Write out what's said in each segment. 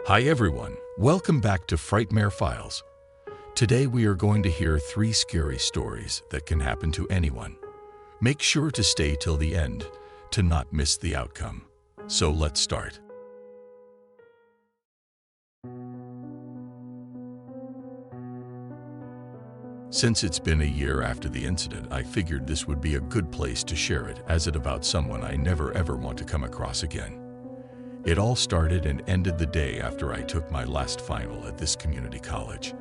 Hi everyone, welcome back to Frightmare Files. Today we are going to hear 3 scary stories that can happen to anyone. Make sure to stay till the end to not miss the outcome. So let's start. Since it's been a year after the incident, I figured this would be a good place to share it, as it about someone I never ever want to come across again. It all started and ended the day after I took my last final at this community college.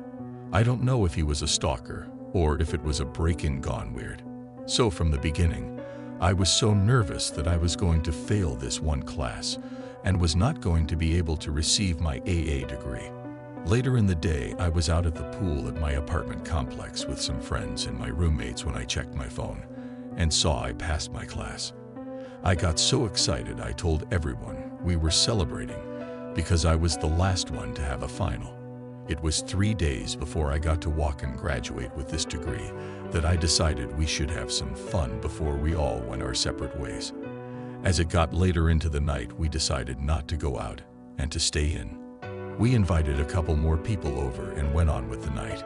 I don't know if he was a stalker or if it was a break-in gone weird. So from the beginning, I was so nervous that I was going to fail this one class and was not going to be able to receive my AA degree. Later in the day, I was out at the pool at my apartment complex with some friends and my roommates when I checked my phone and saw I passed my class. I got so excited I told everyone we were celebrating because I was the last one to have a final. It was 3 days before I got to walk and graduate with this degree that I decided we should have some fun before we all went our separate ways. As it got later into the night, we decided not to go out and to stay in. We invited a couple more people over and went on with the night.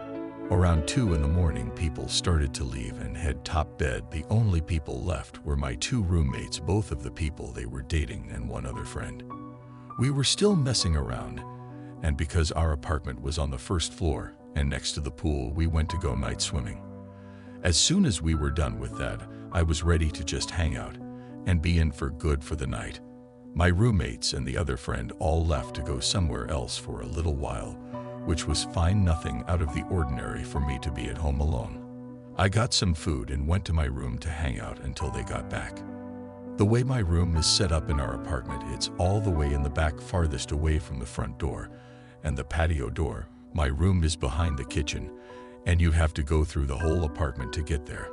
Around 2 in the morning, people started to leave and head top bed. The only people left were my 2 roommates, both of the people they were dating, and one other friend. We were still messing around, and because our apartment was on the 1st floor and next to the pool, we went to go night swimming. As soon as we were done with that, I was ready to just hang out and be in for good for the night. My roommates and the other friend all left to go somewhere else for a little while, which was fine, nothing out of the ordinary for me to be at home alone. I got some food and went to my room to hang out until they got back. The way my room is set up in our apartment, it's all the way in the back, farthest away from the front door and the patio door. My room is behind the kitchen, and you'd have to go through the whole apartment to get there.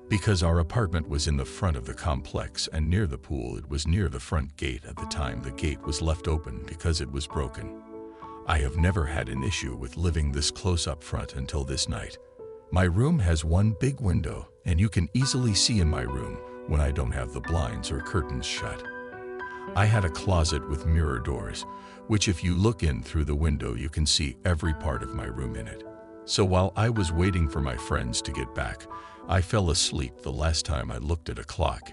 Because our apartment was in the front of the complex and near the pool, it was near the front gate. At the time, the gate was left open because it was broken. I have never had an issue with living this close up front until this night. My room has one big window, and you can easily see in my room when I don't have the blinds or curtains shut. I had a closet with mirror doors, which if you look in through the window, you can see every part of my room in it. So while I was waiting for my friends to get back, I fell asleep. The last time I looked at a clock,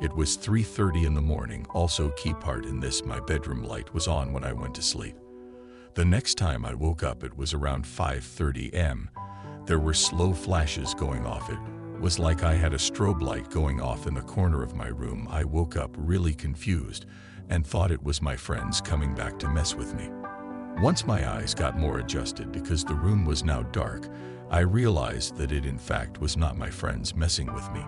it was 3:30 in the morning. Also, key part in this, my bedroom light was on when I went to sleep. The next time I woke up, it was around 5:30 am. There were slow flashes going off. It was like I had a strobe light going off in the corner of my room. I woke up really confused and thought it was my friends coming back to mess with me. Once my eyes got more adjusted, because the room was now dark, I realized that it in fact was not my friends messing with me,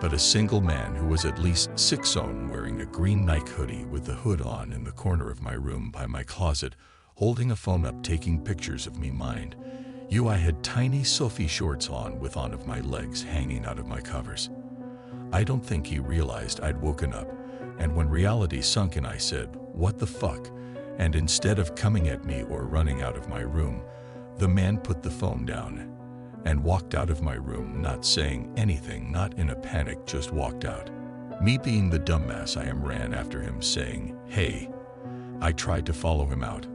but a single man who was at least 6'0", wearing a green Nike hoodie with the hood on, in the corner of my room by my closet, holding a phone up, taking pictures of me. Mind you, I had tiny Sophie shorts on with one of my legs hanging out of my covers. I don't think he realized I'd woken up, and when reality sunk in, I said, "What the fuck?" And instead of coming at me or running out of my room, the man put the phone down and walked out of my room, not saying anything, not in a panic, just walked out. Me, being the dumbass I am, ran after him saying, "Hey." I tried to follow him out,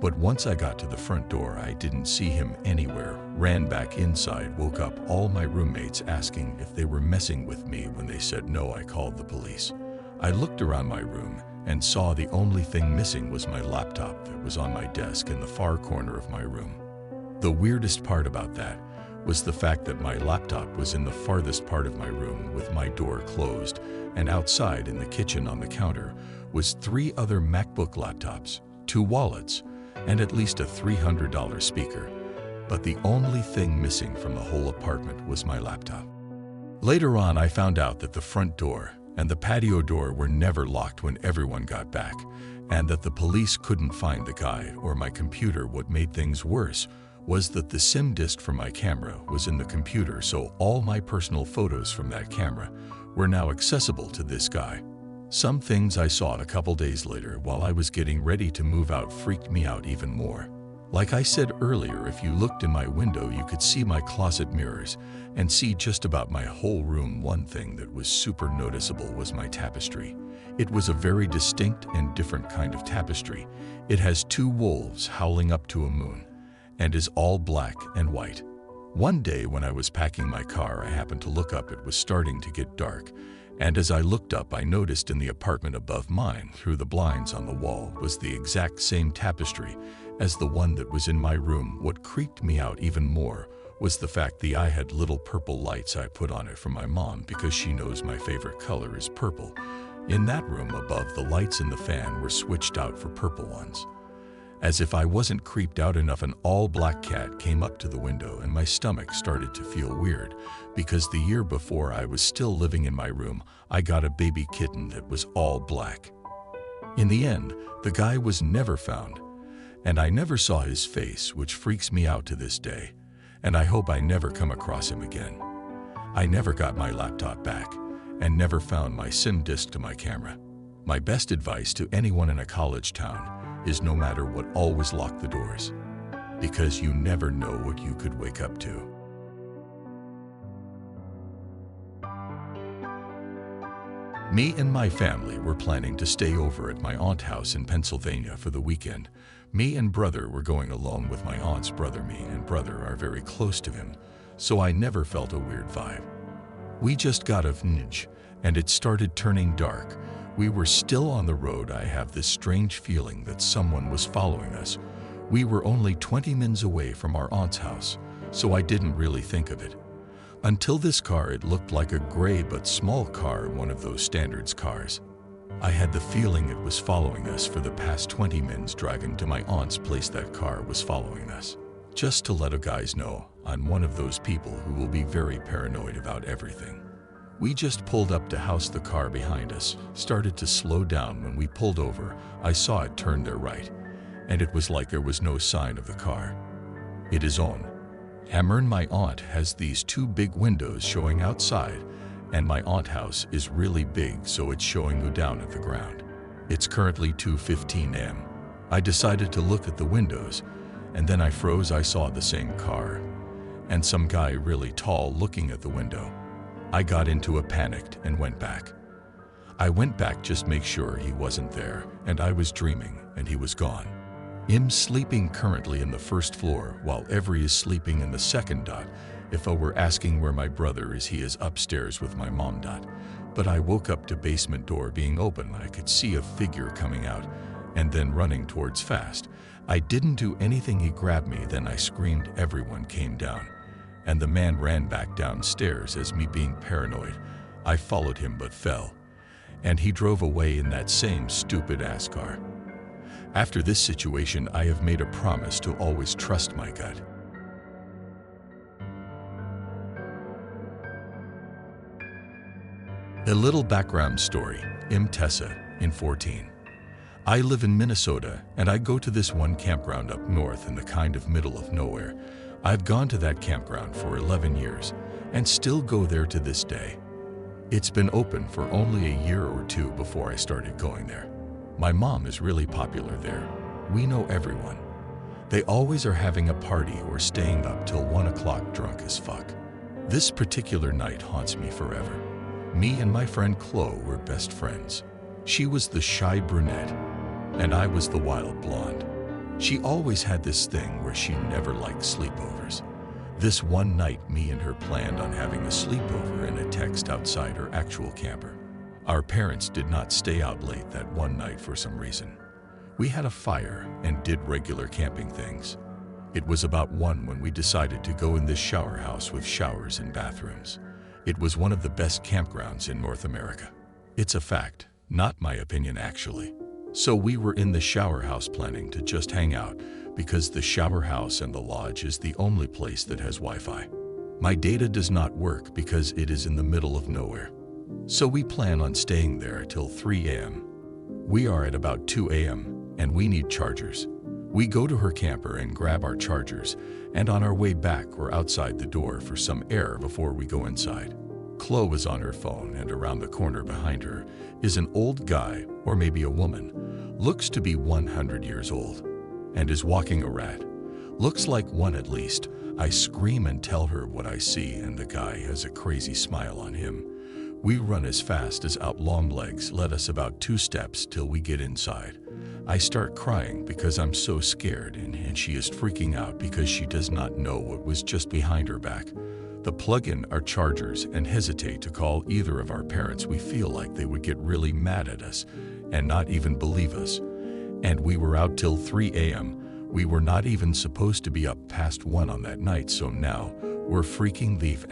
but once I got to the front door, I didn't see him anywhere. Ran back inside, woke up all my roommates asking if they were messing with me. When they said no, I called the police. I looked around my room and saw the only thing missing was my laptop that was on my desk in the far corner of my room. The weirdest part about that was the fact that my laptop was in the farthest part of my room with my door closed, and outside in the kitchen on the counter was 3 other MacBook laptops, 2 wallets, and at least a $300 speaker. But the only thing missing from the whole apartment was my laptop. Later on, I found out that the front door and the patio door were never locked when everyone got back, and that the police couldn't find the guy or my computer. What made things worse was that the SIM disk for my camera was in the computer, so all my personal photos from that camera were now accessible to this guy. Some things I saw a couple days later while I was getting ready to move out freaked me out even more. Like I said earlier, if you looked in my window, you could see my closet mirrors and see just about my whole room. One thing that was super noticeable was my tapestry. It was a very distinct and different kind of tapestry. It has two wolves howling up to a moon and is all black and white. One day when I was packing my car, I happened to look up. It was starting to get dark, and as I looked up, I noticed in the apartment above mine, through the blinds on the wall, was the exact same tapestry as the one that was in my room. What creeped me out even more was the fact that I had little purple lights I put on it for my mom because she knows my favorite color is purple. In that room above, the lights in the fan were switched out for purple ones. As if I wasn't creeped out enough, an all-black cat came up to the window and my stomach started to feel weird because the year before I was still living in my room, I got a baby kitten that was all black. In the end, the guy was never found, and I never saw his face, which freaks me out to this day, and I hope I never come across him again. I never got my laptop back and never found my SIM disc to my camera. My best advice to anyone in a college town is no matter what, always lock the doors, because you never know what you could wake up to. Me and my family were planning to stay over at my aunt's house in Pennsylvania for the weekend. Me and brother were going alone with my aunt's brother. Me and brother are very close to him, so I never felt a weird vibe. We just got off Nij, and it started turning dark. We were still on the road. I have this strange feeling that someone was following us. We were only 20 minutes away from our aunt's house, so I didn't really think of it. Until this car, it looked like a gray but small car, one of those standards cars. I had the feeling it was following us for the past 20 minutes driving to my aunt's place. That car was following us. Just to let you guys know, I'm one of those people who will be very paranoid about everything. We just pulled up to house. The car behind us started to slow down. When we pulled over, I saw it turn their right, and it was like there was no sign of the car. It is on. My aunt has these two big windows showing outside, and my aunt's house is really big, so it's showing you down at the ground. It's currently 2:15 a.m. I decided to look at the windows, and then I froze. I saw the same car, and some guy really tall looking at the window. I got into a panic and went back. I went back just make sure he wasn't there, and I was dreaming, and he was gone. I'm sleeping currently in the first floor while Every is sleeping in the second. If I were asking where my brother is, he is upstairs with my mom. But I woke up to basement door being open. I could see a figure coming out and then running towards fast. I didn't do anything. He grabbed me, then I screamed. Everyone came down, and the man ran back downstairs. As me being paranoid, I followed him but fell, and he drove away in that same stupid ass car. After this situation, I have made a promise to always trust my gut. A little background story. I'm Tessa, in 14. I live in Minnesota, and I go to this one campground up north in the kind of middle of nowhere. I've gone to that campground for 11 years and still go there to this day. It's been open for only a year or two before I started going there. My mom is really popular there. We know everyone. They always are having a party or staying up till 1 o'clock drunk as fuck. This particular night haunts me forever. Me and my friend Chloe were best friends. She was the shy brunette, and I was the wild blonde. She always had this thing where she never liked sleepovers. This one night, me and her planned on having a sleepover in a text outside her actual camper. Our parents did not stay out late that one night for some reason. We had a fire and did regular camping things. It was about 1 when we decided to go in this shower house with showers and bathrooms. It was one of the best campgrounds in North America. It's a fact, not my opinion actually. So we were in the shower house planning to just hang out because the shower house and the lodge is the only place that has Wi-Fi. My data does not work because it is in the middle of nowhere. So we plan on staying there till 3 a.m. We are at about 2 a.m. and we need chargers. We go to her camper and grab our chargers, and on our way back we're outside the door for some air before we go inside. Chloe is on her phone, and around the corner behind her is an old guy, or maybe a woman, looks to be 100 years old, and is walking a rat. Looks like one at least. I scream and tell her what I see, and the guy has a crazy smile on him. We run as fast as out long legs let us about 2 steps till we get inside. I start crying because I'm so scared, and she is freaking out because she does not know what was just behind her back. The plug in our chargers and hesitate to call either of our parents. We feel like they would get really mad at us and not even believe us. And we were out till 3 a.m. We were not even supposed to be up past 1 on that night, so now we're freaking leave ****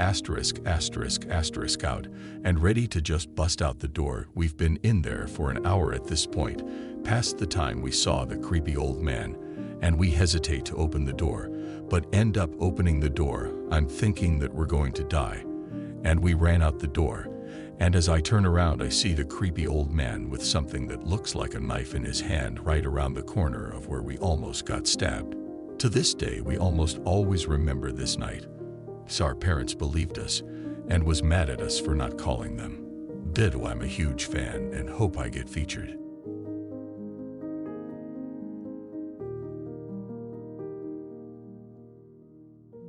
out and ready to just bust out the door. We've been in there for an hour at this point, past the time we saw the creepy old man, and we hesitate to open the door, but end up opening the door. I'm thinking that we're going to die, and we ran out the door. And as I turn around, I see the creepy old man with something that looks like a knife in his hand right around the corner of where we almost got stabbed. To this day, we almost always remember this night. So our parents believed us and was mad at us for not calling them. I'm a huge fan and hope I get featured.